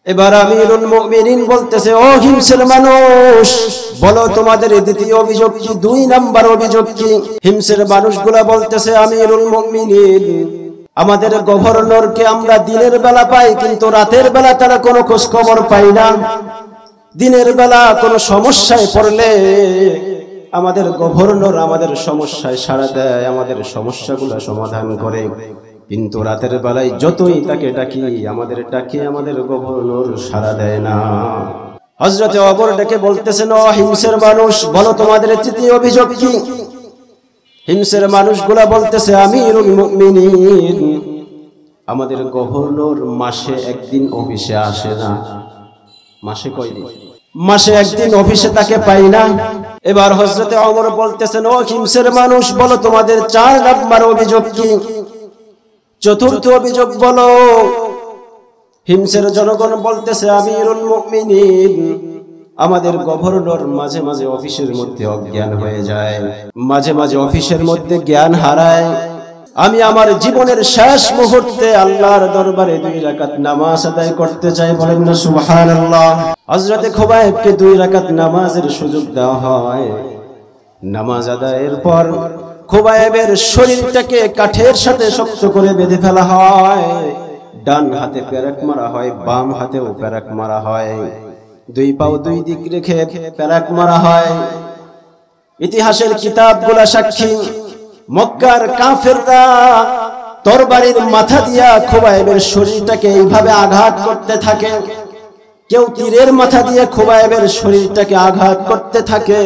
এবার আমিরুল মুমিনিন বলতেছে, ও হিমসের মানুষ, বলো তোমাদের দ্বিতীয় অভিযোগ কি, 2 নাম্বার অভিযোগ কি? হিমসের মানুষগুলা বলতেছে, আমিরুল মুমিনিন, আমাদের গভর্নরকে আমরা দিনের বেলা পাই, কিন্তু রাতের বেলা তারা কোনো খোঁজ খবর পাই না। দিনের বেলা কোনো সমস্যায় পড়লে আমাদের গভর্নর আমাদের সমস্যায় সাড়া দেয়, আমাদের সমস্যাগুলো সমাধান করে, কিন্তু রাতের বেলায় যতই তাকে ডাকি, আমাদের গভর্নর সাড়া দেয় না। হযরতে ওমর ডেকে বলতেছেন, ও হিমসের মানুষ, বলো তোমাদের তৃতীয় অভিযোগ কি? হিমসের মানুষগুলা বলতেছে, আমিরুল মুমিনিন, আমাদের গভর্নর মাসে একদিন অফিসে আসে না। মাসে কয়দিন? মাসে একদিন অফিসে তাকে পাই না। এবার হযরতে ওমর বলতেছেন, ও হিমসের মানুষ, বলো তোমাদের 4 নাম্বার অভিযোগ কি? চতুর্থ অভিযোগ বলো। হিমসের জনগণ বলতেছে, আমিরুল মুমিনিন, আমাদের গভর্নর মাঝে মাঝে অফিসের মধ্যে অজ্ঞান হয়ে যায়, মাঝে মাঝে অফিসের মধ্যে জ্ঞান হারায়। আমি আমার জীবনের শেষ মুহূর্তে আল্লাহর দরবারে 2 রাকাত নামাজ আদায় করতে চাই, বলেন না সুবহানাল্লাহ। হযরতে খুবাইবকে 2 রাকাত নামাজের সুযোগ দেওয়া হয়। নামাজ আদায়ের পর খুবাইবের শরীরটাকে কাঠের সাথে শক্ত করে বেঁধে ফেলা হয়। ডান হাতে পেরেক মারা হয়, বাম হাতেও পেরেক মারা হয়, 2 পাও 2 দিক রেখে পেরেক মারা হয়। ইতিহাসের কিতাবগুলা সাক্ষী, মক্কার কাফেররা তরবারির মাথা দিয়া খুবাইবের শরীরটাকে এইভাবে আঘাত করতে থাকে। কেউ তীরের মাথা দিয়ে খুবাইবের শরীরটাকে আঘাত করতে থাকে।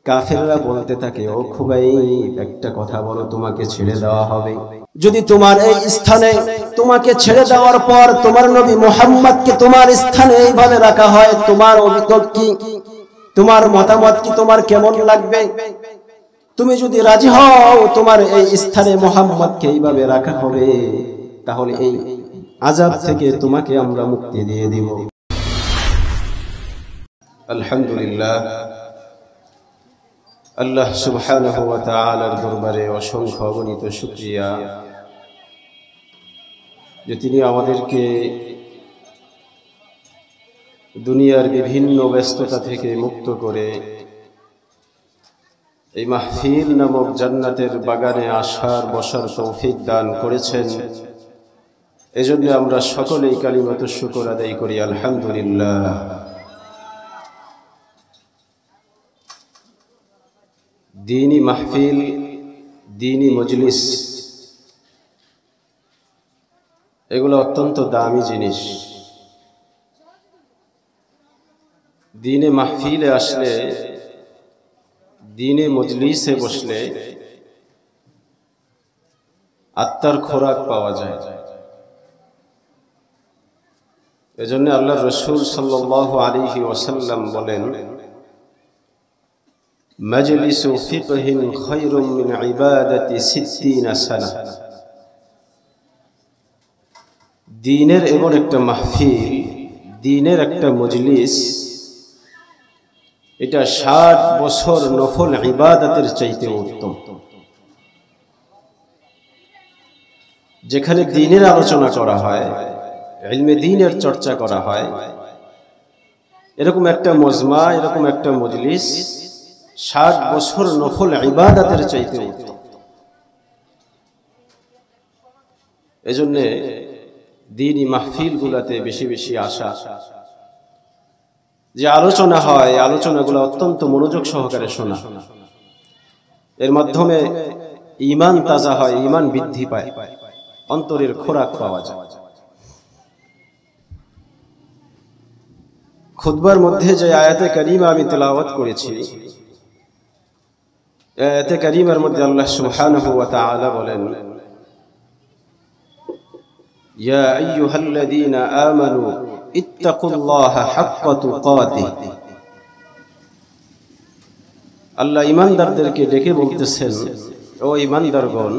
কাফেররা বলতে থাকে, ও খুবাইব, একটা কথা বলো, তোমাকে ছেড়ে দেওয়া হবে? যদি তোমার এই স্থানে তোমাকে ছেড়ে দেওয়ার পর তোমার নবী মুহাম্মদকে তোমার স্থানে এইভাবে রাখা হয়, তোমার অভিযোগ কি? তোমার মতামত কি? তোমার কেমন লাগবে? তুমি যদি রাজি হও তোমার এই স্থানে মুহাম্মদকে এইভাবে রাখা হবে, তাহলে এই আযাব থেকে তোমাকে আমরা মুক্তি দিয়ে দিব। আলহামদুলিল্লাহ, আল্লাহ সুবহানাহু ওয়া তাআলার দরবারে অসংখ্য অগণিত শুকরিয়া যে তিনি আমাদেরকে দুনিয়ার বিভিন্ন ব্যস্ততা থেকে মুক্ত করে এই মাহফিল নামক জান্নাতের বাগানে আসার বসার তৌফিক দান করেছেন। এজন্য আমরা সকলেই কালিমাতু শুকর আদায় করি, আলহামদুলিল্লাহ। দ্বীনি মাহফিল, দ্বীনি মজলিস, এগুলো অত্যন্ত দামি জিনিস। দ্বীনে মাহফিলে আসলে, দ্বীনে মজলিসে বসলে আত্মার খোরাক পাওয়া যায়। এজন্য আল্লাহর রাসূল সাল্লাল্লাহু আলাইহি ওয়াসাল্লাম বলেন, মাজলিসু ফিকহিন খায়রুম মিন ইবাদাতি 60 সানা। দ্বীনের এমন একটা মাহফিল, দ্বীনের একটা মজলিস, এটা 60 বছর নফল ইবাদতের চাইতে উত্তম। যেখানে দ্বীনের আলোচনা করা হয়, ইলমে দ্বীনের চর্চা করা হয়, এরকম একটা মজমা, এরকম একটা মজলিস 60 বছর নফল ইবাদতের চাইতে উত্তম। এজন্য দ্বীনি মাহফিলগুলোতে বেশি বেশি আসা, যে আলোচনা হয়, আলোচনাগুলো অত্যন্ত মনোযোগ সহকারে শোনা। এর মাধ্যমে ঈমান তাজা হয়, ঈমান বৃদ্ধি পায়, অন্তরের খোরাক পাওয়া যায়। খুতবার মধ্যে যে আয়াতে কারিমা আমি তেলাওয়াত করেছি, আয়াতে কারিমার মধ্যে আল্লাহ সুবহানাহু ওয়া তাআলা বলেন, ইয়া আইয়ুহাল্লাযীনা আমানু ইত্তাকুল্লাহা হাক্কা তুকাতিহ। আল্লাহ ঈমানদারদেরকে ডেকে বলতেছেন, ও ঈমানদারগণ,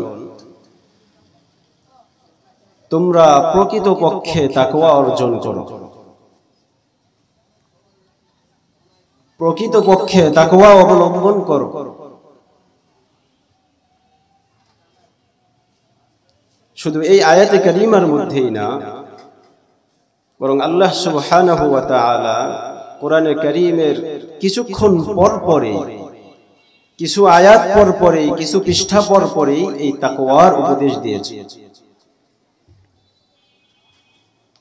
তোমরা প্রকৃতপক্ষে তাকওয়া অর্জন করো। প্রকৃতপক্ষে তাকওয়া অবলম্বন করো। শুধু এই আয়াতে কারিমার মধ্যেই না, বরং আল্লাহ সুবহানাহু ওয়া তাআলা কোরআনে কারীমের কিছুক্ষণ পর পরে, কিছু আয়াত পর পরে, কিছু পৃষ্ঠা পর পরে এই তাকওয়ার উপদেশ দিয়েছে।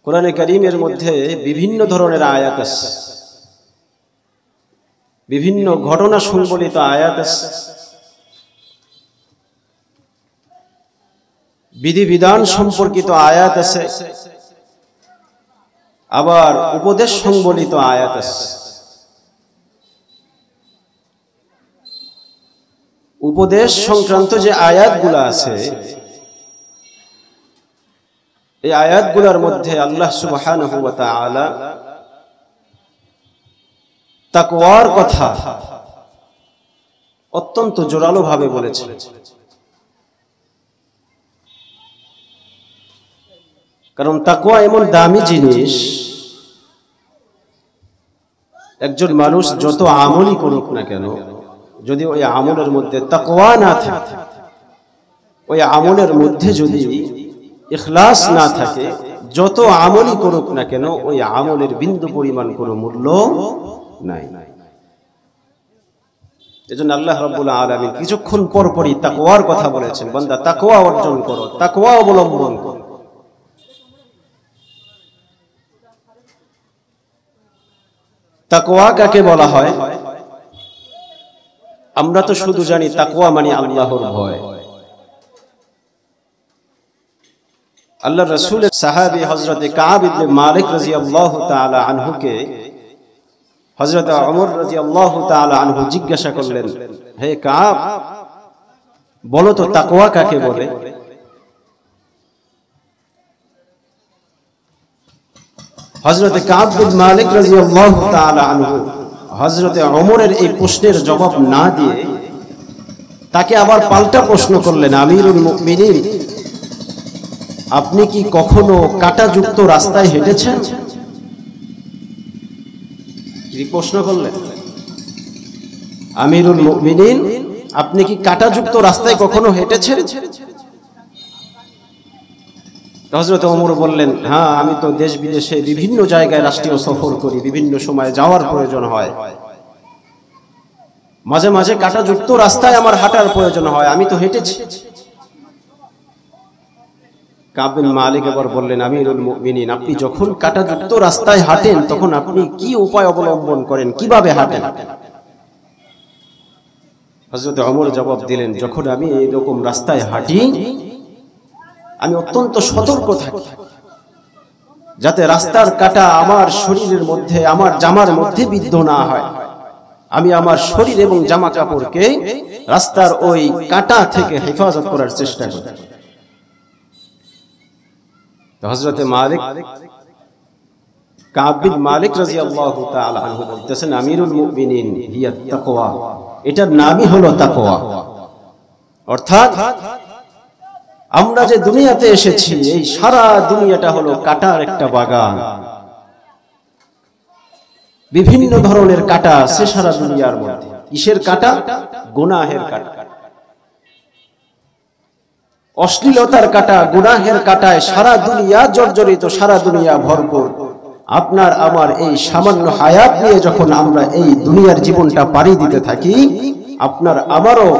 কোরআনে কারীমের মধ্যে বিভিন্ন ধরনের আয়াত আছে, বিভিন্ন ঘটনা সংবলিত আয়াত আছে, বিধিবিধান সম্পর্কিত আয়াত আছে, আবার উপদেশ সংবলিত আয়াত আছে। উপদেশ সংক্রান্ত যে আয়াতগুলো আছে, এই আয়াতগুলোর মধ্যে আল্লাহ সুবহানাহু ওয়া তাআলা তাকওয়ার কথা অত্যন্ত জোরালো ভাবে বলেছেন। কারণ তাকওয়া এমন দামি জিনিস, একজন মানুষ যত আমলই করুক না কেন, যদি ওই আমলের মধ্যে তাকওয়া না থাকে, ওই আমলের মধ্যে যদি ইখলাস না থাকে, যত আমলই করুক না কেন ওই আমলের বিন্দু পরিমাণ কোনো মূল্য নাই। এজন্য আল্লাহ রাব্বুল আলামিন কিছুক্ষণ পর পরই তাকওয়ার কথা বলেছেন, বান্দা তাকওয়া অর্জন করো, তাকওয়া অবলম্বন করো। তাকওয়া কাকে বলা হয়? আমরা তো শুধু জানি তাকওয়া মানে আল্লাহর ভয়। আল্লাহর রাসূলের সাহাবী হযরত কাব ইবনে মালিক রাদিয়াল্লাহু তাআলা আনহুকে হযরত ওমর রাদিয়াল্লাহু তাআলা আনহু জিজ্ঞাসা করলেন, হে কাব, বলো তো তাকওয়া কাকে বলে? হযরত কাব বিন মালিক রাদিয়াল্লাহু তাআলা আনহু হযরত ওমরের এই প্রশ্নের জবাব না দিয়ে তাকে আবার পাল্টা প্রশ্ন করলেন, আমিরুল মুমিনিন, আপনি কি কখনো কাঁটাযুক্ত রাস্তায় হেঁটেছেন? কি প্রশ্ন করলেন? আমিরুল মুমিনিন, আপনি কি কাঁটাযুক্ত রাস্তায় কখনো হেঁটেছেন? হযরত ওমর বললেন, হ্যাঁ, আমি তো দেশ বিদেশে বিভিন্ন জায়গায় রাষ্ট্রীয় সফর করি, বিভিন্ন সময় যাওয়ার প্রয়োজন হয়, মাঝে মাঝে কাঁটাযুক্ত রাস্তায় আমার হাঁটার প্রয়োজন হয়, আমি তো হেঁটেছি। কাব বিন মালিক এবার বললেন, আমিরুল মুমিনিন, আপনি যখন কাঁটাযুক্ত রাস্তায় হাঁটেন তখন আপনি কি উপায় অবলম্বন করেন, কিভাবে হাঁটেন? হযরত ওমর জবাব দিলেন, যখন আমি এরকম রাস্তায় হাঁটি আমি অত্যন্ত সতর্ক থাকি, যাতে রাস্তার কাঁটা আমার শরীরের মধ্যে, আমার জামার মধ্যে বিদ্ধ না হয়। আমি আমার শরীর এবং জামা কাপড়কে রাস্তার ওই কাঁটা থেকে হেফাজত করার চেষ্টা করি। হযরতে মালিক, কাব বিন মালিক রাদিয়াল্লাহু তাআলা আনহু বলতেছেন, আমিরুল মুমিনিন, হিয়া তাকওয়া, এটার নামই হলো তাকওয়া। অর্থাৎ আমরা যে দুনিয়াতে এসেছি, এই সারা দুনিয়াটা হলো কাঁটার একটা বাগান। বিভিন্ন ধরনের কাঁটা আছে সারা দুনিয়ার মধ্যে। কিসের কাঁটা? গুনাহের কাঁটা, অশ্লীলতার কাঁটা, গুনাহের কাঁটায় সারা দুনিয়া জর্জরিত, সারা দুনিয়া ভরপুর। আপনার আমার এই সামান্য হায়াত নিয়ে যখন আমরা এই দুনিয়ার জীবনটা পাড়ি দিতে থাকি, আপনার আমারও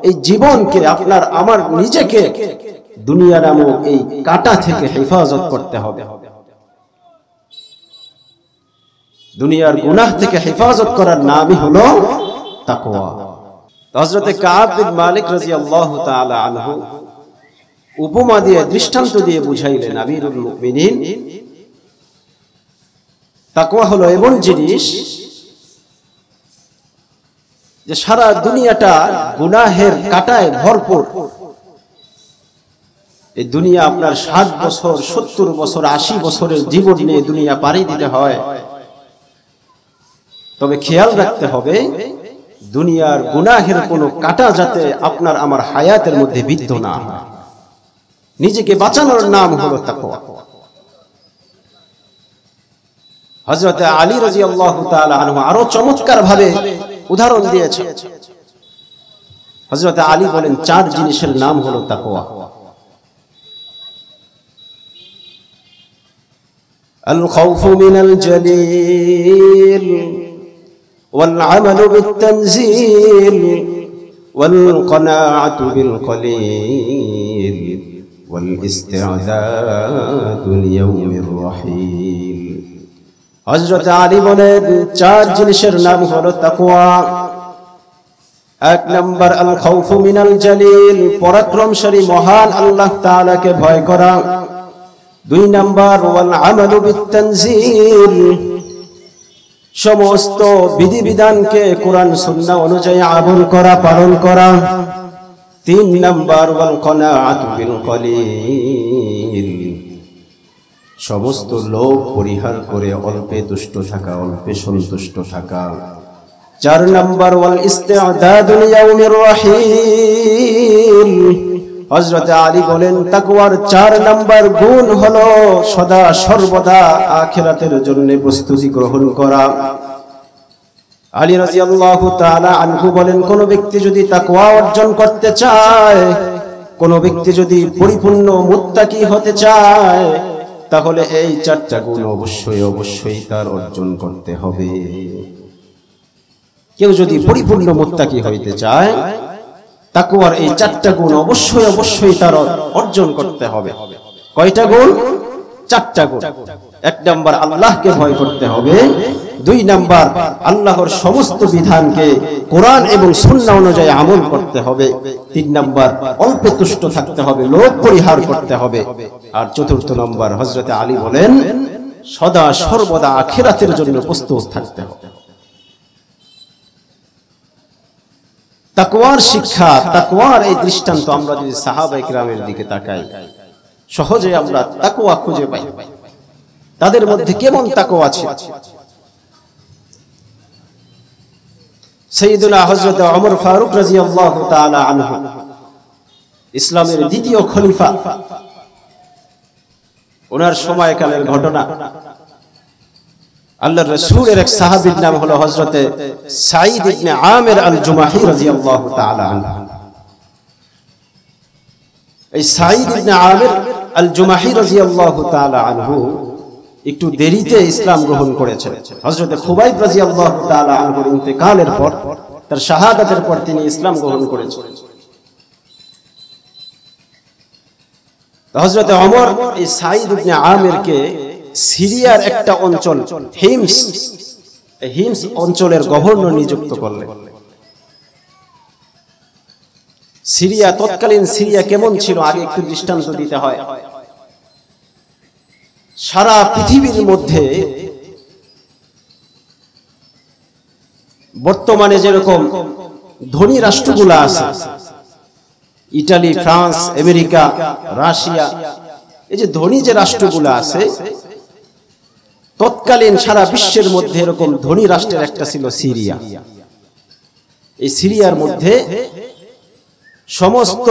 এই জীবনকে, আপনার আমার নিজেকে দুনিয়া নামক এই কাঁটা থেকে হেফাজত করতে হবে। দুনিয়ার গুনাহ থেকে হেফাজত করার নামই হলো তাকওয়া। হযরতে কাব বিন মালিক রাদিয়াল্লাহু তাআলা আনহু উপমা দিয়ে, দৃষ্টান্ত দিয়ে বুঝাইলেন, আমিরুল মুমিনিন, তাকওয়া হলো এমন জিনিস যে সারা দুনিয়াটা গুনাহের কাঁটায় ভরপুর। এই দুনিয়া আপনার 60 বছর, 70 বছর, 80 বছরের জীবন নিয়ে দুনিয়া পাড়ি দিতে হয়। তবে খেয়াল রাখতে হবে, দুনিয়ার গুনাহের কোনো কাঁটা যাতে আপনার আমার হায়াতের মধ্যে বিদ্ধ না হয়। নিজেকে বাঁচানোর নাম হলো তাকওয়া। হযরত আলী রাদিয়াল্লাহু তাআলা আনহু আরো চমৎকার ভাবে উদাহরণ দিয়েছেন। হযরত আলী বলেন, 4 জিনিসের নাম হলো তাকওয়া। الخوف من الجليل والعمل بالتنزيل والقناعة بالقليل والاستعداد ليوم الرحيل হযরত আলী বলেন চার জিনিসের নাম হলো তাকওয়া। এক নাম্বার আল খাউফু মিনাল জালিল, পরাক্রমশালী মহান আল্লাহ তাআলাকে ভয় করা। দুই নাম্বার ওয়াল আমালু বিত-তানজিল, সমস্ত বিধিবিধানকে কোরআন সুন্নাহ অনুযায়ী আমল করা, পালন করা। তিন নাম্বার ওয়াল কনাআতু বিল কলিল, সমস্ত লোভ পরিহার করে অল্পে তুষ্ট থাকা, অল্পে সন্তুষ্ট থাকা। চার নাম্বার ওয়াল ইস্তিআদাদু লিয়াউমির রাহিল। হযরত আলী বলেন তাকওয়ার চার নাম্বার গুণ হলো সদা সর্বদা আখিরাতের জন্য প্রস্তুতি গ্রহণ করা। আলী রাদিয়াল্লাহু তাআলা আনহু বলেন কোন ব্যক্তি যদি তাকওয়া অর্জন করতে চায়, কোন ব্যক্তি যদি পরিপূর্ণ মুত্তাকি হতে চায়, তাহলে এই চারটা গুণ অবশ্যই অবশ্যই তার অর্জন করতে হবে। কেউ যদি পরিপূর্ণ মুত্তাকি হইতে চায়, তাকওয়ার এই চারটা গুণ অবশ্যই অবশ্যই তার অর্জন করতে হবে। কয়টা গুণ? চারটা গুণ। এক নাম্বার আল্লাহকে ভয় করতে হবে। দুই নাম্বার আল্লাহর সমস্ত বিধানকে কোরআন এবং সুন্নাহ অনুযায়ী আমল করতে হবে। তিন নাম্বার অল্পে তুষ্ট থাকতে হবে, লোভ পরিহার করতে হবে। আর চতুর্থ নাম্বার হযরত আলী বলেন সদা সর্বদা আখিরাতের জন্য প্রস্তুত থাকতে হবে। তাকওয়ার শিক্ষা, তাকওয়ার এই দৃষ্টান্ত আমরা যদি সাহাবায়ে কিরামের দিকে তাকাই, সহজে আমরা তাকওয়া খুঁজে পাই। তাদের মধ্যে কেমন তাকওয়া ছিল? সাইয়্যিদুনা হযরত ওমর ফারুক রাদিয়াল্লাহু তাআলা আনহু, ইসলামের দ্বিতীয় খলিফা, ওনার সময়কালের ঘটনা। আল্লাহর রাসূলের এক সাহাবীর নাম হলো হযরত সাঈদ ইবনে আমির আল জুমাহি রাদিয়াল্লাহু তাআলা আনহু। এই সাঈদ ইবনে আমির আল জুমাহি রাদিয়াল্লাহু তাআলা আনহু একটু দেরিতে ইসলাম গ্রহণ করেছেন। হযরত খুবাইব রাদিয়াল্লাহু তাআলা আনহুর ইন্তেকালের পর, তার শাহাদাতের পর তিনি ইসলাম গ্রহণ করেছেন। হযরত ওমর এই সাঈদ ইবনে আমিরকে সিরিয়ার একটা অঞ্চল হিমস অঞ্চলের গভর্নর নিযুক্ত করলেন। সিরিয়া, তৎকালীন সিরিয়া কেমন ছিল আগে একটু দৃষ্টান্ত দিতে হয়। সারা পৃথিবীর মধ্যে বর্তমানে যেরকম ধনী রাষ্ট্রগুলো আছে, ইটালি, ফ্রান্স, আমেরিকা, রাশিয়া, এই যে ধনী যে রাষ্ট্রগুলো আছে, তৎকালীন সারা বিশ্বের মধ্যে এরকম ধনী রাষ্ট্রের একটা ছিল সিরিয়া। এই সিরিয়ার মধ্যে সমস্ত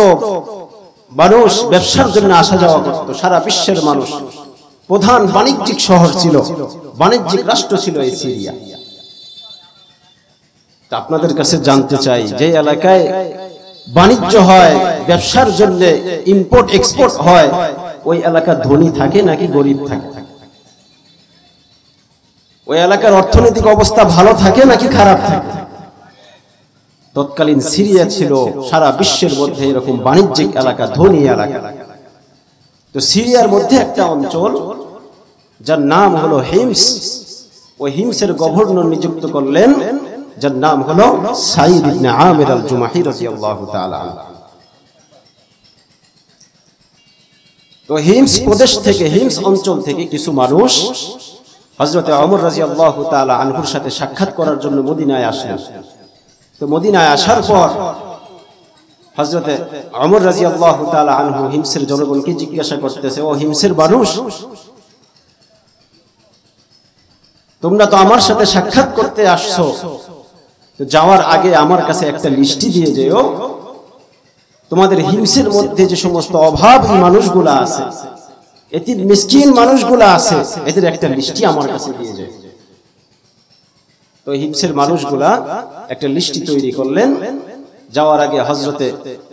মানুষ ব্যবসার জন্য আসা যাওয়া করত, সারা বিশ্বের মানুষ। প্রধান বাণিজ্যিক শহর ছিল, বাণিজ্যিক রাষ্ট্র ছিল এই সিরিয়া। আপনাদের কাছে জানতে চাই, যে এলাকায় বাণিজ্য হয়, ব্যবসার জন্য ইম্পোর্ট এক্সপোর্ট হয়, ওই এলাকা ধনী থাকে নাকি গরিব থাকে? ওই এলাকার অর্থনৈতিক অবস্থা ভালো থাকে নাকি খারাপ থাকে? তৎকালীন সিরিয়া ছিল সারা বিশ্বের মধ্যে এরকম বাণিজ্যিক এলাকা, ধনী এলাকা। তো সিরিয়ার মধ্যে একটা অঞ্চল যার নাম হলো হিমস, ওই হিমসের গভর্নর নিযুক্ত করলেন যার নাম হলো সাঈদ ইবনে আমির আল জুমাহি রাদিয়াল্লাহু তাআলা আনহু। তো হিমস প্রদেশ থেকে, হিমস অঞ্চল থেকে কিছু মানুষ হযরত ওমর রাদিয়াল্লাহু তাআলা আনহুর সাথে সাক্ষাৎ করার জন্য মদিনায় আসলেন। তো মদিনায় আসার পর হযরত ওমর রাদিয়াল্লাহু তাআলা আনহু হিমসের জনগণকে জিজ্ঞাসা করতেছে, ও হিমসের মানুষ, তোমরা তো আমার সাথে সাক্ষাৎ করতে আসছো, তো যাওয়ার আগে আমার কাছে একটা লিস্টি দিয়ে যেও, তোমাদের হিমসের মধ্যে যে সমস্ত অভাবী মানুষগুলো আছে, এতিম মিসকিন মানুষগুলো আছে, এদের একটা লিস্টি আমার কাছে দিয়ে যায়। তো হিমসের মানুষগুলা একটা লিস্টি তৈরি করলেন। যাওয়ার আগে হযরতে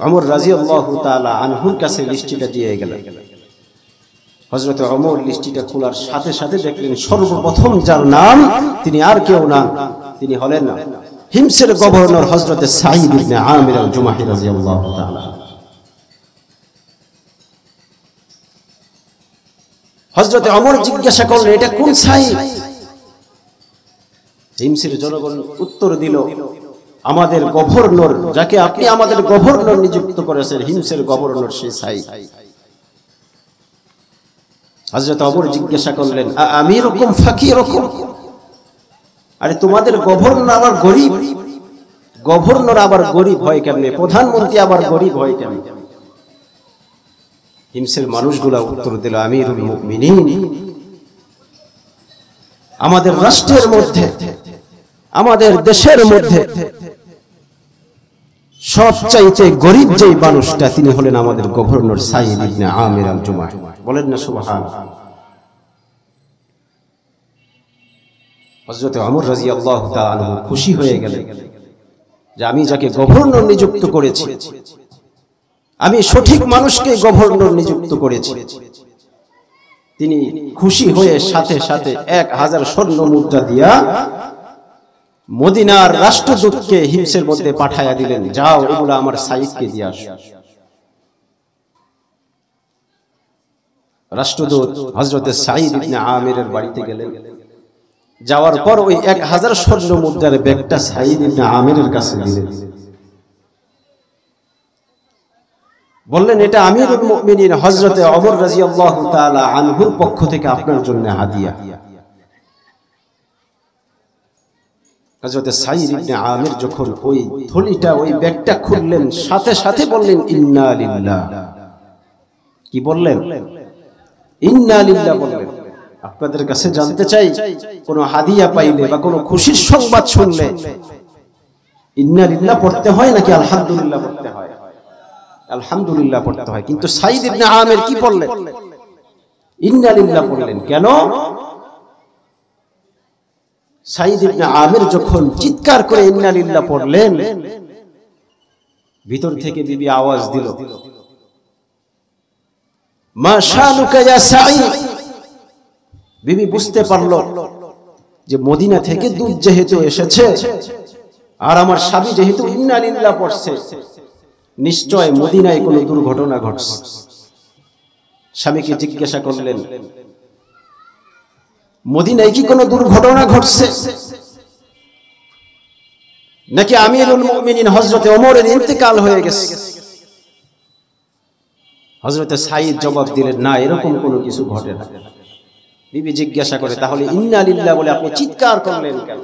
ওমর রাদিয়াল্লাহু তাআলা আনহুর কাছে লিস্টিটা দিয়ে গেলেন। হযরত ওমর লিস্টিটা খোলার সাথে সাথে দেখলেন সর্বপ্রথম যার নাম তিনি আর কেউ না, তিনি হলেন হিমসের গভর্নর হযরত সাঈদ ইবনে আমির আল-জুমাহি রাদিয়াল্লাহু তাআলা। হযরত ওমর জিজ্ঞাসা করলেন, এটা কোন সাঈদ? হিমসের জনগণ উত্তর দিল, আমাদের গভর্নর, যাকে আপনি আমাদের গভর্নর নিযুক্ত করেছেন, হিমসের গভর্নর সেই সাঈদ। হযরত ওমর জিজ্ঞাসা করলেন, আমিরুকুম ফাকিরুকুম, আরে তোমাদের গভর্নর আবার গরীব? গভর্নর আবার গরীব হয় কেমনে? প্রধানমন্ত্রী আবার গরীব হয় কেমনে? হিমসের মানুষগুলা উত্তর দিল, আমিরুল মুমিনিন, আমাদের রাষ্ট্রের মধ্যে, আমাদের দেশের মধ্যে সবচাইতে গরীব যেই মানুষটা, তিনি হলেন আমাদের গভর্নর সাঈদ ইবনে আমির আল-জুমাহি। বলেন না সুবহানাল্লাহ। হযরত ওমর রাদিয়াল্লাহু তাআলা আনহু খুশি হয়ে গেলেন যে আমি যাকে গভর্নর নিযুক্ত করেছি, আমি সঠিক মানুষকে গভর্নর নিযুক্ত করেছি। তিনি খুশি হয়ে সাথে সাথে 1000 স্বর্ণ মুদ্রা দিয়া মদিনার রাষ্ট্রদূতকে হিমসের মধ্যে পাঠায়া দিলেন, যাও এগুলো আমার সাঈদকে দিয়ে আসো। রাষ্ট্রদূত হযরত সাঈদ ইবনে আমিরের বাড়িতে গেলেন। যাওয়ার পর ওই 1000 স্বর্ণ মুদ্রার ব্যাগটা সাঈদ ইবনে আমিরের কাছে দিলেন। বললেন, এটা আমিরুল মুমিনিন হযরত ওমর রাদিয়াল্লাহু তাআলা আনহুর পক্ষ থেকে আপনার জন্য হাদিয়া। হযরত সাঈদ ইবনে আমির যখন ওই থলিটা, ওই ব্যাগটা খুললেন, সাথে সাথে বললেন, ইন্না লিল্লাহ। কি বললেন? ইন্না লিল্লাহ বললেন। আপনাদের কাছে জানতে চাই, কোন হাদিয়া পাইলে বা কোন খুশির সংবাদ শুনলে ইন্না লিল্লাহ পড়তে হয় নাকি আলহামদুলিল্লাহ পড়তে হয়? আলহামদুলিল্লাহ পড়তে হয়। কিন্তু সাঈদ ইবনে আমির কি বললেন? ইন্না লিল্লাহ বললেন। কেন? সাঈদ ইবনে আমির যখন চিৎকার করে ইন্না লিল্লাহ পড়লেন, ভিতর থেকে বিবি আওয়াজ দিল, মা শানুকা ইয়া সাঈদ। বিবি বুঝতে পারলো যে মদিনা থেকে দুধ যেহেতু এসেছে আর আমার স্বামী যেহেতু ইন্না লিল্লাহ পড়ছে, নিশ্চয় মদিনায় কোনো দুর্ঘটনা ঘটছে। স্বামীকে জিজ্ঞাসা করলেন, মদিনায় কি কোনো দুর্ঘটনা ঘটছে নাকি আমিরুল মুমিনিন হযরত ওমরের ইন্তেকাল হয়ে গেছে? হযরত সাঈদ জবাব দিলেন, না, এরকম কোনো কিছু ঘটে না। বিবি জিজ্ঞাসা করে, তাহলে ইন্না লিল্লাহ বলে আপনি চিৎকার করলেন কেন?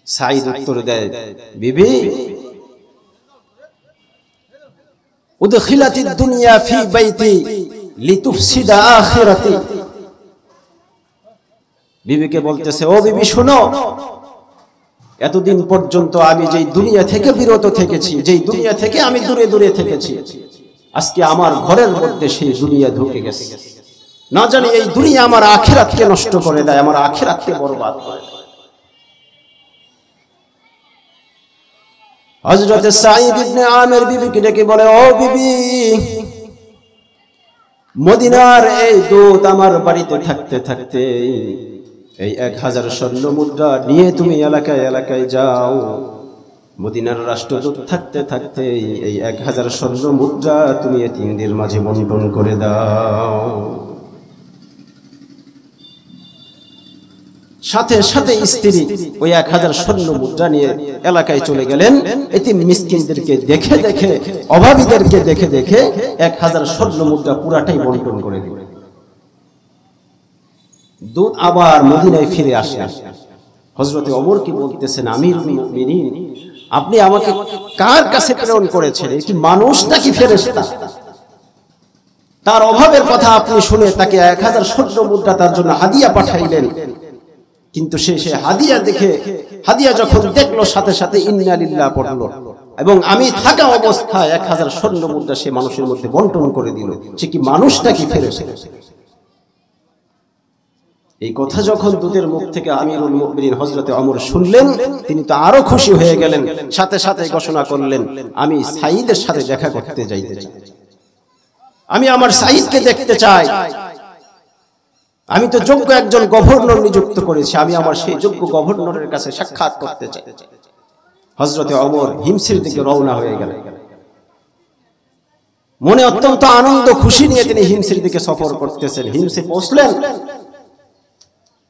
সাঈদ উত্তর দেয়, বিবি, উদখিলাতিদ দুনিয়া ফি বাইতি লিতুফসিদা আখিরাতি। বিবিকে বলতেছে, ও বিবি শোনো, এতদিন পর্যন্ত আমি যেই দুনিয়া থেকে বিরত থেকেছি, যেই দুনিয়া থেকে আমি দূরে দূরে থেকেছি, আজকে আমার ঘরের মধ্যে সেই দুনিয়া ঢুকে গেছে। না জানি এই দুনিয়া আমার আখিরাতকে নষ্ট করে দেয়, আমার আখিরাতকে বরবাদ করে দেয়। হযরত সাঈদ ইবনে আমির বিবিকে ডেকে বলে, ও বিবি, মদিনার এই দূত আমার বাড়িতে থাকতে থাকতে এই 1000 স্বর্ণ মুদ্রা নিয়ে তুমি এলাকায় এলাকায় যাও। মদিনার রাষ্ট্রদূত থাকতে থাকতে এই 1000 স্বর্ণ মুদ্রা তুমি এতিমদের মাঝে বন্টন করে দাও। সাথে সাথে স্ত্রী ওই 1000 স্বর্ণ মুদ্রা নিয়ে এলাকায় চলে গেলেন। এতিম মিসকিনদেরকে দেখে দেখে, অভাবীদেরকে দেখে দেখে 1000 স্বর্ণ মুদ্রা পুরাটাই বন্টন করে দিলেন। দূত আবার মদিনায় ফিরে আসলেন। হযরত ওমর কি বলতেছেন, আমিরুল মুমিনিন, আপনি আমাকে কার কাছে প্রেরণ করেছেন? এটি মানুষ নাকি ফেরেশতা? তার অভাবের কথা আপনি শুনে তাকে 1000 স্বর্ণ মুদ্রা তার জন্য হাদিয়া পাঠাইলেন। কিন্তু সে হাদিয়া দেখে, হাদিয়া যখন দেখলো, সাথে সাথে ইন্না লিল্লাহ পড়লো এবং আমি থাকা অবস্থায় 1000 স্বর্ণ মুদ্রা সে মানুষের মধ্যে বন্টন করে দিল। সে কি মানুষ নাকি ফেরেশতা? এই কথা যখন দূতের মুখ থেকে আমিরুল মুমিনিন হযরত ওমর শুনলেন, তিনি তো আরো খুশি হয়ে গেলেন। সাথে সাথে ঘোষণা করলেন, আমি সাঈদের সাথে দেখা করতে যাইতে চাই। আমি আমার সাইদকে দেখতে চাই। আমি তো যোগ্য একজন গভর্নর নিযুক্ত করেছি, আমি আমার সেই যোগ্য গভর্নরের কাছে সাক্ষাৎ করতে চাই। হযরতে ওমর হিমসের দিকে রওনা হয়ে গেলেন। মনে অত্যন্ত আনন্দ খুশি নিয়ে তিনি হিমসের দিকে সফর করতেছেন। হিমসে পৌঁছলেন।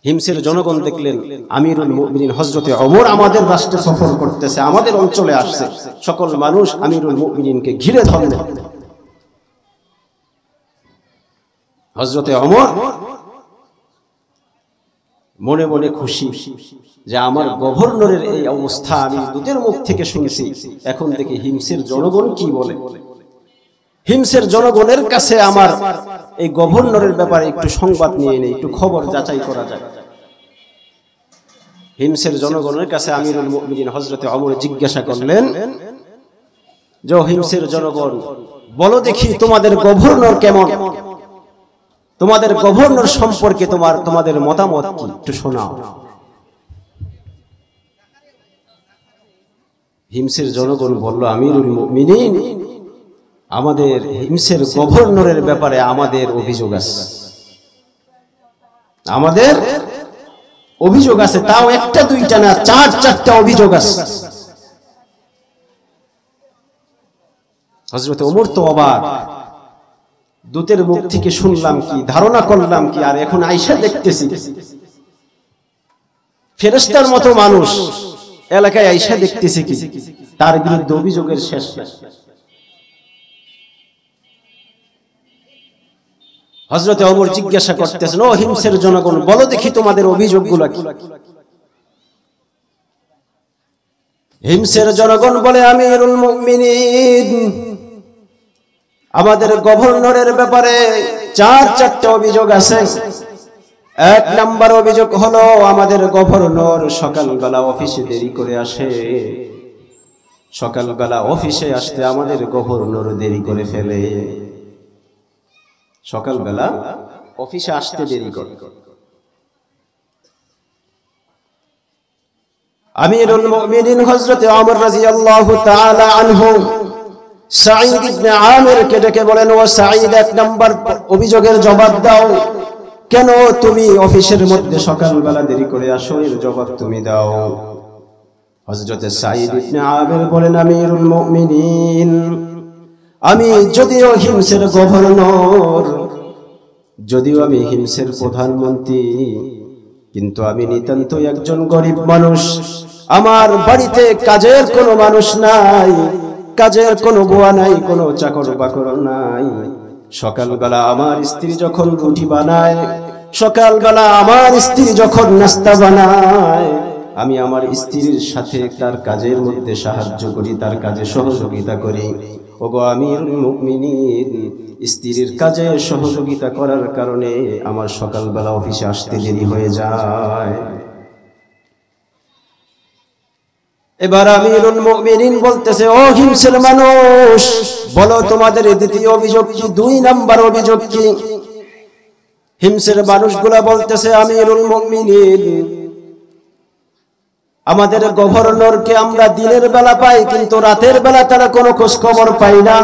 হিমসের জনগণ দেখলেন আমিরুল মুমিনিন হযরতে ওমর আমাদের রাষ্ট্রে সফর করতেছে, আমাদের অঞ্চলে আসছে। সকল মানুষ আমিরুল মুমিনিনকে ঘিরে ধরলেন। হযরতে ওমর মনে মনে খুশি যে আমার গভর্নরের এই অবস্থা আমি দুধের মুখ থেকে শুনছি, এখন থেকে হিমসের জনগণ কি বলে। হিমসের জনগণের কাছে আমার এই গভর্নরের ব্যাপারে একটু সংবাদ নিয়ে নেই, একটু খবর যাচাই করা যায়। হিমসের জনগণের কাছে আমিরুল মুমিনিন হযরতে ওমর জিজ্ঞাসা করলেন যে হিমসের জনগণ, বলো দেখি তোমাদের গভর্নর কেমন, তোমাদের গভর্নর সম্পর্কে তোমাদের মতামত কি, একটু শোনাও। হিমসের জনগণ বলল, আমিরুল মুমিনিন, আমাদের হিমসের গভর্নরের ব্যাপারে আমাদের অভিযোগ আছে, আমাদের অভিযোগ আছে, তাও একটা দুইটা না, 4-4টা অভিযোগ আছে। হযরত ওমর তো অবাক, দূতের মুখ থেকে শুনলাম কি, ধারণা করলাম কি, আর এখন আয়েশা দেখতেছি ফেরেশতার মতো মানুষ এলাকায় আয়েশা দেখতেছি কি, তার বিরুদ্ধে অভিযোগের শেষ নাই। হযরতে ওমর জিজ্ঞাসা করতেছেন, ও হিমসের জনগণ, বলো দেখি তোমাদের অভিযোগগুলো কি। হিমসের জনগণ বলে, আমিরুল মুমিনিন, আমাদের গভর্নরের ব্যাপারে 4-4টা অভিযোগ আছে। 1 নাম্বার অভিযোগ হলো আমাদের গভর্নর সকালবেলা অফিসে দেরি করে আসে। সকালবেলা অফিসে আসতে আমাদের গভর্নর দেরি করে ফেলে, সকালবেলা অফিসে আসতে দেরি করে। আমিরুল মুমিনিন হযরতে ওমর রাদিয়াল্লাহু তাআলা আনহু সাঈদ ইবনে আমিরকে ডেকে বলেন, ও সাঈদ, 1 নাম্বার অভিযোগের জবাব দাও, কেন তুমি অফিসের মধ্যে সকালবেলা দেরি করে আসো, এর জবাব তুমি দাও। হযরতে সাঈদ ইবনে আমির বলেন, আমিরুল মুমিনিন, আমি যদিও হিমসের গভর্নর, যদিও আমি হিমসের প্রধানমন্ত্রী, কিন্তু আমি নিতান্ত একজন গরিব মানুষ। আমার বাড়িতে কাজের কোনো মানুষ নাই, কাজের কোনো বুয়া নাই, কোনো চাকর বাকর নাই। সকালবেলা আমার স্ত্রী যখন রুটি বানায়, সকালবেলা আমার স্ত্রী যখন নাস্তা বানায়, আমি আমার স্ত্রীর সাথে তার কাজের মধ্যে সাহায্য করি, তার কাজে সহযোগিতা করি। ওগো আমিরুল মুমিনিন, স্ত্রীর কাজে সহযোগিতা করার কারণে আমার সকালবেলা অফিসে আসতে দেরি হয়ে যায়। এবার আমিরুল মুমিনিন বলতেছে, ও হিমসের মানুষ, বলো তোমাদের দ্বিতীয় অভিযোগ কি, 2 নাম্বার অভিযোগ কি। হিমসের মানুষগুলা বলতেছে, আমিরুল মুমিনিন, আমাদের গভর্নরকে আমরা দিনের বেলা পাই, কিন্তু রাতের বেলা তারা কোনো খোঁজ খবর পাই না।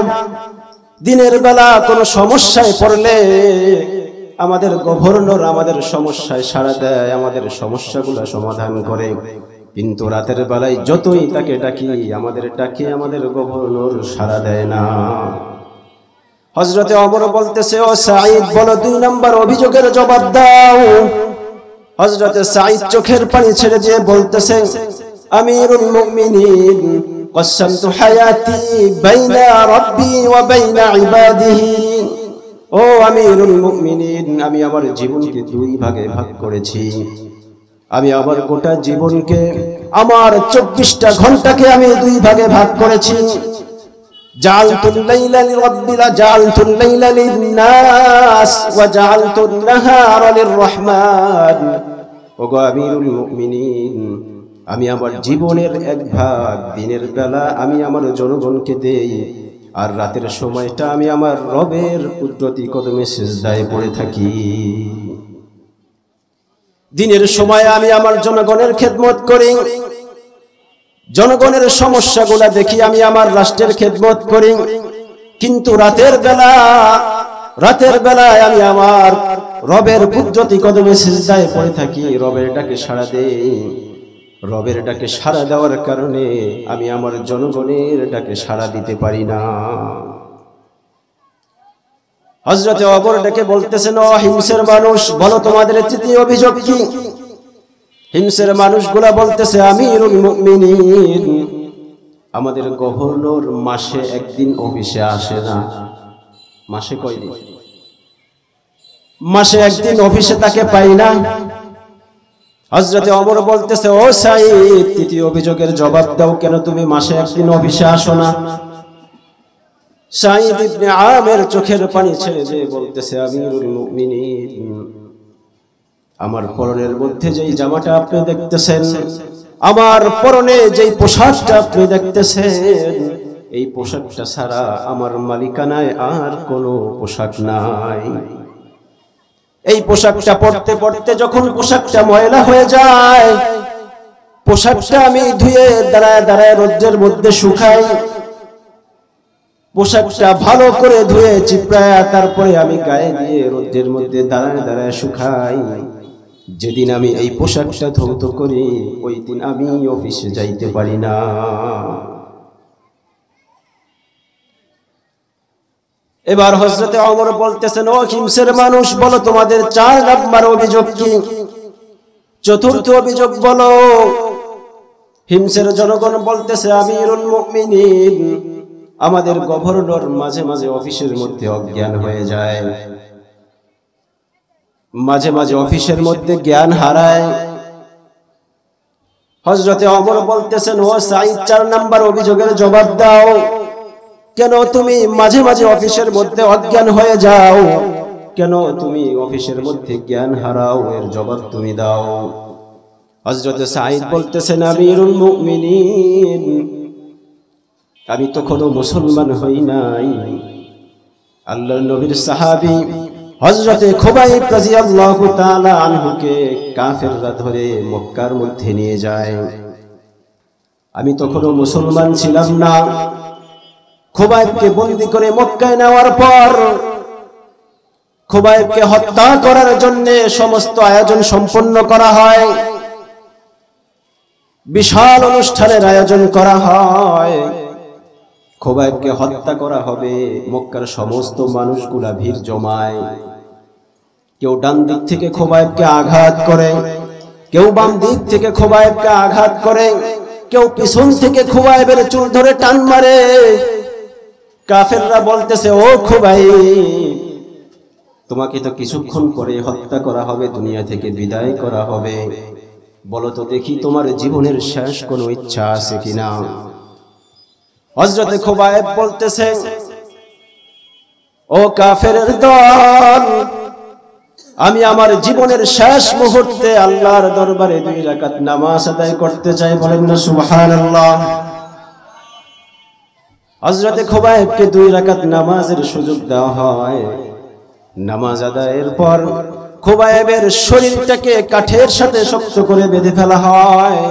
দিনের বেলা কোনো সমস্যায় পড়লে আমাদের গভর্নর আমাদের সমস্যায় সাড়া দেয়, আমাদের সমস্যাগুলো সমাধান করে, কিন্তু রাতের বেলায় যতই তাকে ডাকি, আমাদের গভর্নর সাড়া দেয় না। হযরতে ওমর বলতেছে, ও সাঈদ, বলো 2 নাম্বার অভিযোগের জবাব দাও। হযরতে সাঈদ চোখের পানি ছেড়ে দিয়ে বলতেছে, আমিরুল মুমিনিন, কসসামতু হায়াতি বাইনা রাব্বি ওয়া বাইনা ইবাদিহি। ও আমিরুল মুমিনিন, আমি আমার জীবনকে 2 ভাগে ভাগ করেছি। আমি আমার গোটা জীবনকে, আমার 24টা ঘন্টাকে আমি 2 ভাগে ভাগ করেছি। জাআলতুল লাইলা লিরাব্বিল, জাআলতুল লাইলা লিন-নাস ওয়া জাআলতুন নাহারা লির-রহমান। ওগো আমিরুল মুমিনিন, আমি আমার জীবনের 1 ভাগ দিনের বেলা আমি আমার জনগণকে দেই, আর রাতের সময়টা আমি আমার রবের কুদরতি কদমে সিজদায় পড়ে থাকি। দিনের সময় আমি আমার জনগণের খেদমত করি, জনগণের সমস্যাগুলো দেখি, আমি আমার রাষ্ট্রের খেদমত করি, কিন্তু রাতের বেলা রাতের বেলায় আমি আমার রবের কুদরতি কদমে সিজদায় পড়ে থাকি, রবের ডাকে সাড়া দেই। রবের ডাকে সাড়া দেওয়ার কারণে আমি আমার জনগণের ডাকে সাড়া দিতে পারি না। হযরতে ওমর ডেকে বলতেছেন, ও হিমসের মানুষ, বলো তোমাদের তৃতীয় অভিযোগ কি? হিমসের মানুষগুলা বলতেছে, আমিরুল মুমিনিন, আমাদের গভর্নর মাসে একদিন অফিসে আসে না। মাসে কয়দিন? মাসে একদিন অফিসে তাকে পাই না। হযরতে ওমর বলতেছে, ও সাঈদ, তৃতীয় অভিযোগের জবাব দাও, কেন তুমি মাসে একদিন অফিসে আসো না? সাঈদ ইবনে আমের চোখের পানি ছেড়ে যে বলতেছে, আমিরুল মুমিনিন, আমার পরনের মধ্যে যেই জামাটা আপনি দেখতেছেন, আমার পরনে যেই পোশাকটা আপনি দেখতেছেন, এই পোশাকটা ছাড়া আমার মালিকানায় আর কোনো পোশাক নাই। এই পোশাকটা পরতে পরতে যখন পোশাকটা ময়লা হয়ে যায়, পোশাকটা আমি ধুয়ে দাঁড়ায় দাঁড়ায় রোদ্রের মধ্যে শুকাই। পোশাকটা ভালো করে ধুয়ে চিপড়ায় তারপরে আমি গায়ে দিয়ে রোদ্রের মধ্যে দাঁড়ায় দাঁড়ায় শুকাই। যেদিন আমি এই পোশাকটা ধৌত করি, ওই দিন আমি অফিসে যাইতে পারি না। এবার হযরতে ওমর বলতেছেন, ও হিমসের মানুষ, বলো তোমাদের 4 নাম্বার অভিযোগ কি? চতুর্থ অভিযোগ বলো। হিমসের জনগণ বলতেছে, আমিরুল মুমিনিন, আমাদের গভর্নর মাঝে মাঝে অফিসের মধ্যে অজ্ঞান হয়ে যায়, মাঝে মাঝে অফিসের মধ্যে জ্ঞান হারায়। হযরতে ওমর বলতেছেন, ও সাঈদ, 4 নাম্বার অভিযোগের জবাব দাও, কেন তুমি মাঝে মাঝে অফিসের মধ্যে অজ্ঞান হয়ে যাও? কেন তুমি অফিসের মধ্যে জ্ঞান হারাও? এর জবাব তুমি দাও। হযরতে সাঈদ বলতেছেন, আমিরুল মুমিনিন, আমি তখনও মুসলমান হই নাই। আল্লাহর নবীর সাহাবী হযরতে খুবাইব রাদিয়াল্লাহু তাআলা আনহুকে কাফেররা ধরে মক্কার মধ্যে নিয়ে যায়। আমি তখনও মুসলমান ছিলাম না। খুবাইবকে বন্দী করে মক্কায় নেওয়ার পর খুবাইবকে হত্যা করার জন্য সমস্ত আয়োজন সম্পন্ন করা হয়। বিশাল অনুষ্ঠানের আয়োজন করা হয়। খুবাইবকে হত্যা করা হবে, মক্কার সমস্ত মানুষগুলা ভিড় জমায়। কেউ ডান দিক থেকে খুবাইবকে আঘাত করে, কেউ বাম দিক থেকে খুবাইবকে আঘাত করে, কেউ পিছন থেকে খুবাইবের চুল ধরে টান মারে। কাফেররা বলতেছে, ও খুবাইব, তোমাকে তো কিছুক্ষণ পরে হত্যা করা হবে, দুনিয়া থেকে বিদায় করা হবে। বলো তো দেখি তোমার জীবনের শেষ কোনো ইচ্ছা আছে কিনা? হযরতে খুবাইব বলতেছে, ও কাফেরের দল, আমি আমার জীবনের শেষ মুহূর্তে আল্লাহর দরবারে 2 রাকাত নামাজ আদায় করতে চাই। বলেন না সুবহানাল্লাহ। হযরতে খুবাইবকে 2 রাকাত নামাজের সুযোগ দেওয়া হয়। নামাজ আদায়ের পর খুবাইবের শরীরটাকে কাঠের সাথে শক্ত করে বেঁধে ফেলা হয়।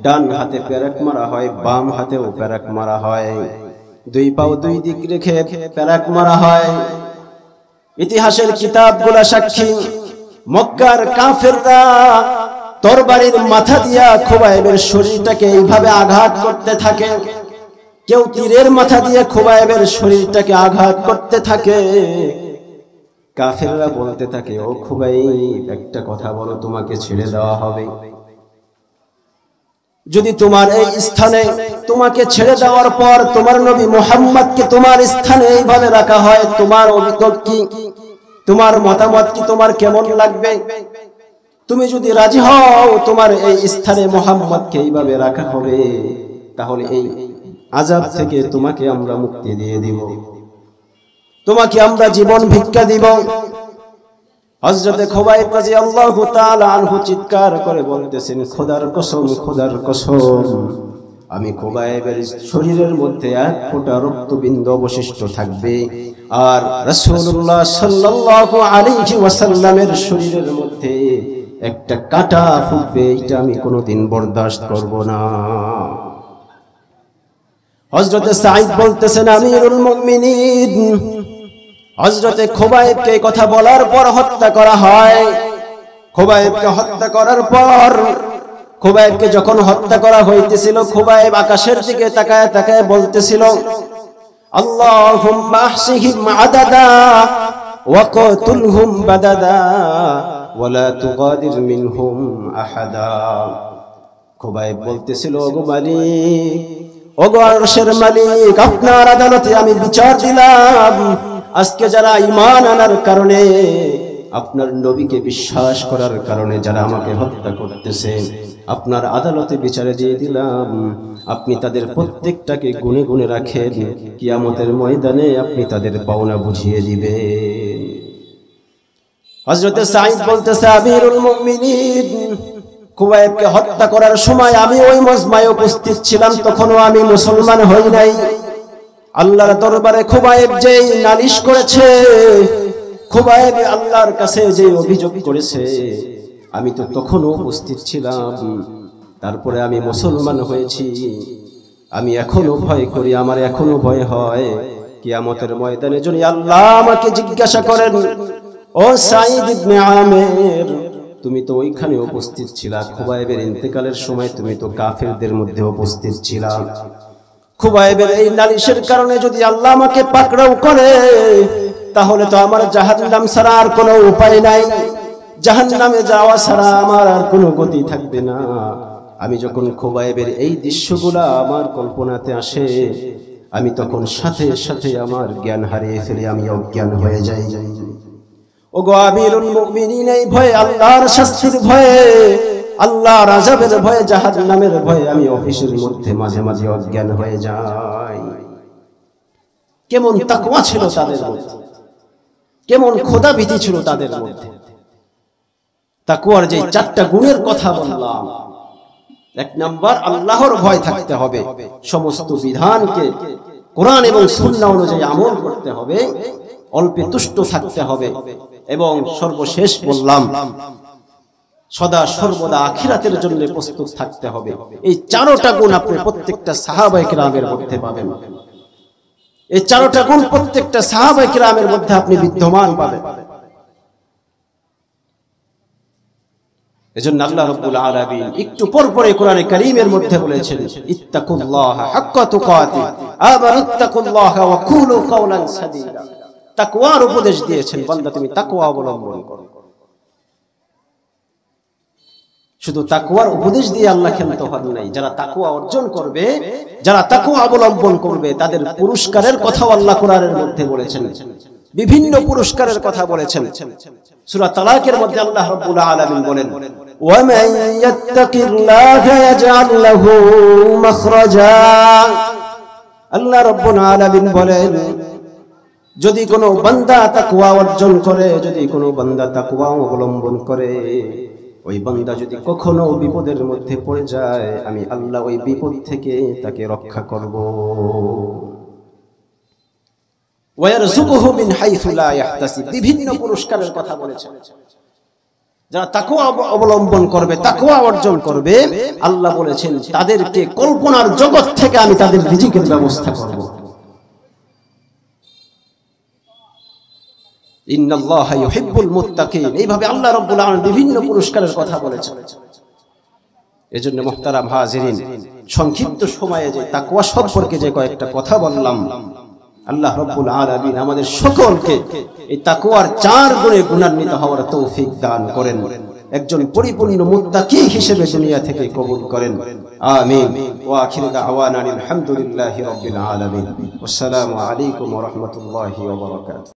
ডান হাতে পেরেক মারা হয়, বাম হাতেও পেরেক মারা হয়। 2 পাও 2 দিক রেখে পেরেক মারা হয়। ইতিহাসের কিতাবগুলা সাক্ষী, মক্কার কাফেররা তরবারির মাথা দিয়া খুবাইবের শরীরটাকে এইভাবে আঘাত করতে থাকে। কেউ তীরের মাথা দিয়ে খুবাইবের শরীরটাকে আঘাত করতে থাকে। কাফেররা বলতে থাকে, ও খুবাইব, একটা কথা বলো, তোমাকে ছেড়ে দেওয়া হবে? যদি তোমার এই স্থানে তোমাকে ছেড়ে দেওয়ার পর তোমার নবী মুহাম্মদকে তোমার স্থানে এইভাবে রাখা হয়, তোমার অভিযোগ কি? তোমার মতামত কি? তোমার কেমন লাগবে? তুমি যদি রাজি হও তোমার এই স্থানে মুহাম্মদকে এইভাবে রাখা হবে, তাহলে এই আযাব থেকে তোমাকে আমরা মুক্তি দিয়ে দিব, তোমাকে আমরা জীবন ভিক্ষা দিব। হযরতে খুবাইব রাদিয়াল্লাহু তাআলা আনহু চিৎকার করে বলতেছেন, খোদার কসম, খোদার কসম, আমি খুবাইবের শরীরের মধ্যে 1 ফোঁটা রক্তবিন্দু অবশিষ্ট থাকবে, আর রাসূলুল্লাহ সাল্লাল্লাহু আলাইহি ওয়াসাল্লামের শরীরের মধ্যে একটা কাঁটা ফুটবে, এটা আমি কোনোদিন বরদাস্ত করব না। হযরতে সাঈদ বলতেছেন, আমিরুল মুমিনিন, হযরতে খুবাইবকে কথা বলার পর হত্যা করা হয়। খুবাইবকে হত্যা করার পর খুবাইবকে যখন হত্যা করা হইতেছিল, খুবাইব আকাশের দিকে তাকায় তাকায় বলতেছিল, আল্লাহুম্মা আহসিহিম আদাদা ওয়া কতুলহুম বাদাদা ওয়া লা তুগাদির মিনহুম আহাদা। খুবাইব বলতেছিল, ওগো মালিক, ওগো আরশের মালিক, আপনার আদালতে আমি বিচার দিলাম, আজকে যারা ঈমান আনার কারণে, আপনার নবীকে বিশ্বাস করার কারণে যারা আমাকে হত্যা করতেছে, আপনার আদালতে বিচারে দিয়ে দিলাম, আপনি তাদের প্রত্যেকটাকে গুনে গুনে রাখেন, কিয়ামতের ময়দানে আপনি তাদের পাওনা বুঝিয়ে দিবেন। হযরত সাঈদ বলতেছে, আমিরুল মুমিনিন, খুবাইবকে হত্যা করার সময় আমি ওই মজমায় উপস্থিত ছিলাম, তখনও আমি মুসলমান হই নাই। আল্লাহর দরবারে খুবাইব যে নালিশ করেছে, খুবাইব আল্লাহর কাছে যে অভিযোগ করেছে, আমি তো তখনও উপস্থিত ছিলাম, তারপরে আমি মুসলমান হয়েছি। আমি এখনো ভয় করি, আমার এখনো ভয় হয় কিয়ামতের ময়দানে যদি আল্লাহ আমাকে জিজ্ঞাসা করেন, ও সাঈদ ইবনে আমের, তুমি তো ওইখানে উপস্থিত ছিলা, খুবাইবের ইন্তেকালের সময় তুমি তো কাফেরদের মধ্যে উপস্থিত ছিলা, খুবাইবের এই নালিশের কারণে যদি আল্লাহ আমাকে পাকড়াও করে, তাহলে তো আমার জাহান্নাম ছাড়া আর কোনো উপায় নাই, জাহান্নামে যাওয়া ছাড়া আমার আর কোনো গতি থাকবে না। আমি যখন খুবাইবের এই দৃশ্যগুলা আমার কল্পনাতে আসে, আমি তখন সাথে সাথে আমার জ্ঞান হারিয়ে ফেলি, আমি অজ্ঞান হয়ে যাই। ওগো আমিরুল মুমিনিন, এই ভয়ে, আল্লাহর শাস্তির ভয়ে, আল্লাহর আযাবের ভয়ে, জাহান্নামের ভয়ে আমি অফিসের মধ্যে মাঝে মাঝে অজ্ঞান হয়ে যাই। কেমন তাকওয়া ছিল তাদের মধ্যে, কেমন খোদাভীতি ছিল তাদের মধ্যে। তাকওয়ার যে চারটা গুণের কথা বললাম, এক নাম্বার আল্লাহর ভয় থাকতে হবে, সমস্ত বিধানকে কোরআন এবং সুন্নাহ অনুযায়ী আমল করতে হবে, অল্পে তুষ্ট থাকতে হবে, এবং সর্বশেষ বললাম সদা সর্বদা আখিরাতের জন্য প্রস্তুত থাকতে হবে। এই চারটা গুণ আপনি প্রত্যেকটা সাহাবায়ে কেরামের মধ্যে পাবেন, এই চারটা গুণ প্রত্যেকটা সাহাবায়ে কেরামের মধ্যে আপনি বিদ্যমান পাবেন। এজন্য আল্লাহ রাব্বুল আলামিন একটু পর পরে কোরআনে কারীমের মধ্যে বলেছেন, ইত্তাকুল্লাহা হাক্কা তুকাতি, আমানুত্তাকুল্লাহা ওয়া কুলু কাওলান সাদীদা। তাকওয়ার উপদেশ দিয়েছেন, বান্দা তুমি তাকওয়া অবলম্বন করো। শুধু তাকওয়ার উপদেশ দিয়ে আল্লাহ ক্ষান্ত হন নাই, যারা তাকওয়া অর্জন করবে, যারা তাকওয়া অবলম্বন করবে, তাদের পুরস্কারের কথাও আল্লাহ কোরআনের মধ্যে বলেছেন, বিভিন্ন পুরস্কারের কথা বলেছেন। সূরা তালাকের মধ্যে আল্লাহ রাব্বুল আলামিন বলেন, ওয়া মান ইয়াত্তাকিল্লাহা ইয়াজআল লাহু মাখরাজা। আল্লাহ রাব্বুল আলামিন বলেন, যদি কোনো বান্দা তাকওয়া অর্জন করে, যদি কোনো বান্দা তাকওয়া অবলম্বন করে, ওই বান্দা যদি কখনো বিপদের মধ্যে পড়ে যায়, আমি আল্লাহ ওই বিপদ থেকে তাকে রক্ষা করব। ওয়ারযুকুহু মিন হাইসু লা ইয়াহতাসিব। বিভিন্ন পুরস্কারের কথা বলেছেন। যারা তাকওয়া অবলম্বন করবে, তাকওয়া অর্জন করবে, আল্লাহ বলেছেন তাদেরকে কল্পনার জগৎ থেকে আমি তাদের রিজিকের ব্যবস্থা করব। ইন্নাল্লাহা ইউহিব্বুল মুত্তাকিন। এইভাবে আল্লাহ রাব্বুল আলামিন বিভিন্ন পুরস্কারের কথা বলেছেন। এজন্য মুহতারাম হাজিরিন, সংক্ষিপ্ত সময়ে যে তাকওয়া সম্পর্কে যে কয়েকটা কথা বললাম, আল্লাহ রাব্বুল আলামিন আমাদের সকলকে এই তাকওয়ার চার গুণে গুণান্বিত হওয়ার তৌফিক দান করেন, একজন পরিপূর্ণ মুত্তাকি হিসেবে দুনিয়া থেকে কবুল করেন। আমিন। ওয়া আখিরু দাওয়ানা আলহামদুলিল্লাহি রাব্বিল আলামিন। আসসালামু আলাইকুম ওয়া রাহমাতুল্লাহি ওয়া বারাকাতুহু।